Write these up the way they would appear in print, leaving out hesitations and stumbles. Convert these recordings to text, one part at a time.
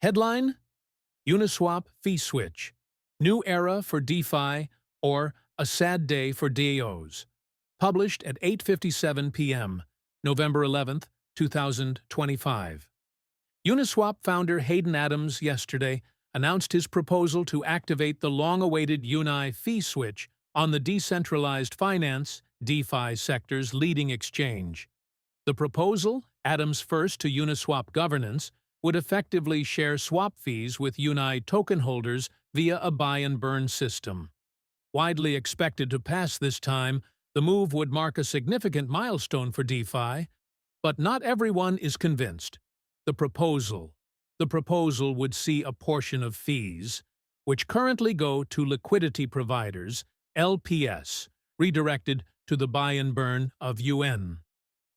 Headline: Uniswap Fee Switch. New Era for DeFi or A Sad Day for DAOs. Published at 8:57 p.m., November 11, 2025. Uniswap founder Hayden Adams yesterday announced his proposal to activate the long-awaited Uni fee switch on the decentralized finance DeFi sector's leading exchange. The proposal, Adams' first to Uniswap governance, would effectively share swap fees with Uni token holders via a buy-and-burn system. Widely expected to pass this time, the move would mark a significant milestone for DeFi, but not everyone is convinced. The proposal would see a portion of fees, which currently go to liquidity providers, LPS, redirected to the buy-and-burn of UN.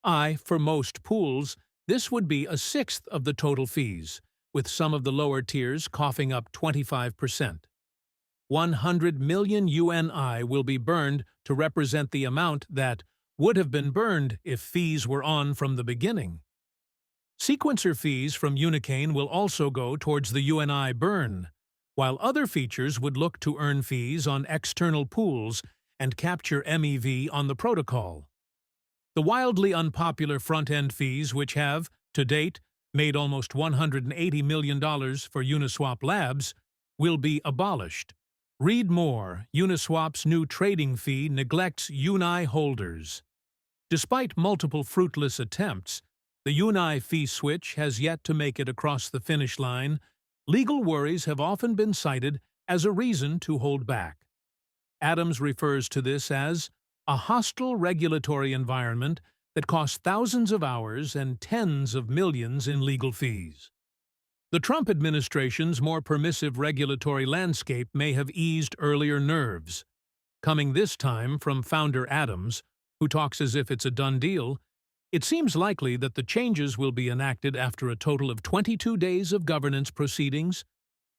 For most pools, this would be a sixth of the total fees, with some of the lower tiers coughing up 25%. 100 million UNI will be burned to represent the amount that would have been burned if fees were on from the beginning. Sequencer fees from Unicane will also go towards the UNI burn, while other features would look to earn fees on external pools and capture MEV on the protocol. The wildly unpopular front-end fees, which have, to date, made almost $180 million for Uniswap Labs, will be abolished. Read more: Uniswap's new trading fee neglects Uni holders. Despite multiple fruitless attempts, the Uni fee switch has yet to make it across the finish line. Legal worries have often been cited as a reason to hold back. Adams refers to this as a hostile regulatory environment that costs thousands of hours and tens of millions in legal fees. The Trump administration's more permissive regulatory landscape may have eased earlier nerves. Coming this time from founder Adams, who talks as if it's a done deal, it seems likely that the changes will be enacted after a total of 22 days of governance proceedings.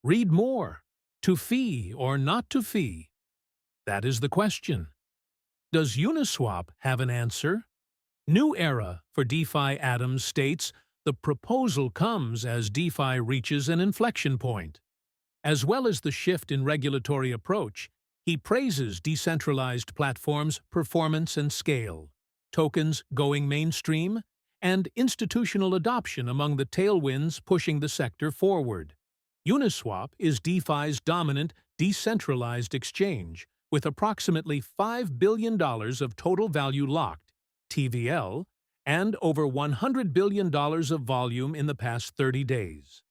Read more: to fee or not to fee? That is the question. Does Uniswap have an answer? New Era for DeFi. Adams states the proposal comes as DeFi reaches an inflection point. As well as the shift in regulatory approach, he praises decentralized platforms' performance and scale, tokens going mainstream, and institutional adoption among the tailwinds pushing the sector forward. Uniswap is DeFi's dominant decentralized exchange, with approximately $5 billion of total value locked, TVL, and over $100 billion of volume in the past 30 days.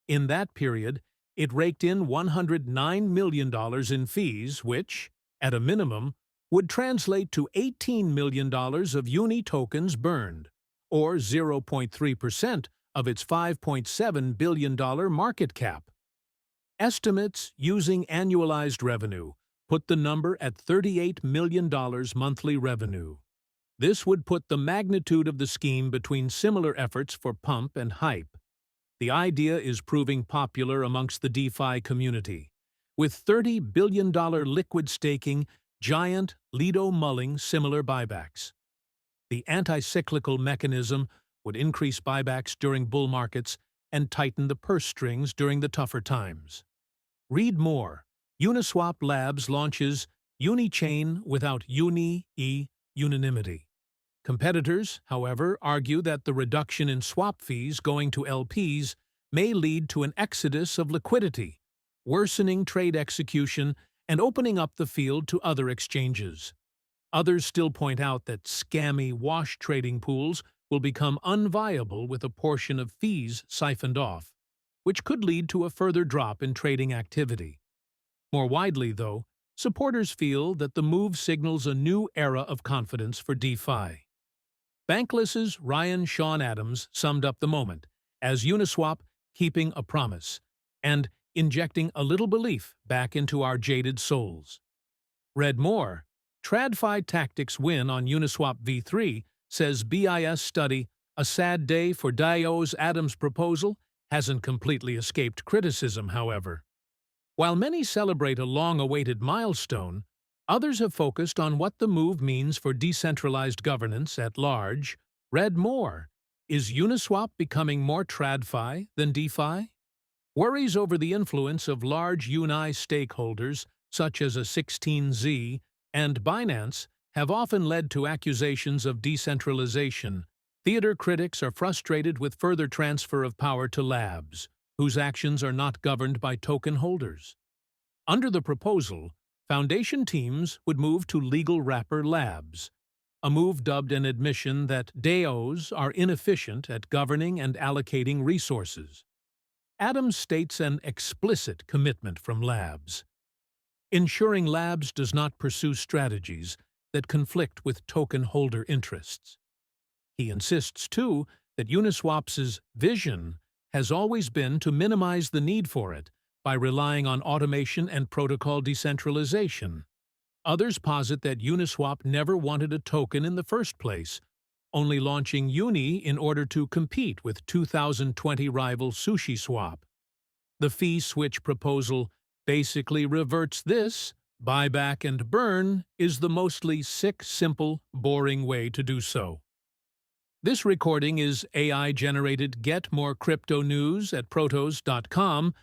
In that period, it raked in $109 million in fees, which, at a minimum, would translate to $18 million of Uni tokens burned, or 0.3% of its $5.7 billion market cap. Estimates using annualized revenue put the number at $38 million monthly revenue. This would put the magnitude of the scheme between similar efforts for pump and hype. The idea is proving popular amongst the DeFi community, with $30 billion liquid staking giant Lido mulling similar buybacks. The anti-cyclical mechanism would increase buybacks during bull markets and tighten the purse strings during the tougher times. Read more: Uniswap Labs launches Unichain without unanimity. Competitors, however, argue that the reduction in swap fees going to LPs may lead to an exodus of liquidity, worsening trade execution and opening up the field to other exchanges. Others still point out that scammy wash trading pools will become unviable with a portion of fees siphoned off, which could lead to a further drop in trading activity. More widely, though, supporters feel that the move signals a new era of confidence for DeFi. Bankless's Ryan Sean Adams summed up the moment as Uniswap keeping a promise and injecting a little belief back into our jaded souls. Read more: TradFi Tactics win on Uniswap v3, says BIS study. A sad day for DAOs. Adams' proposal hasn't completely escaped criticism, however. While many celebrate a long-awaited milestone, others have focused on what the move means for decentralized governance at large. Read more: is Uniswap becoming more TradFi than DeFi? Worries over the influence of large Uni stakeholders, such as a 16Z and Binance, have often led to accusations of decentralization. Theater critics are frustrated with further transfer of power to labs, whose actions are not governed by token holders. Under the proposal, foundation teams would move to legal wrapper labs, a move dubbed an admission that DAOs are inefficient at governing and allocating resources. Adams states an explicit commitment from labs, ensuring labs does not pursue strategies that conflict with token holder interests. He insists, too, that Uniswap's vision has always been to minimize the need for it by relying on automation and protocol decentralization. Others posit that Uniswap never wanted a token in the first place, only launching Uni in order to compete with 2020 rival SushiSwap. The fee switch proposal basically reverts this. Buyback and burn is the mostly sick, simple, boring way to do so. This recording is AI-generated. Get more crypto news at protos.com.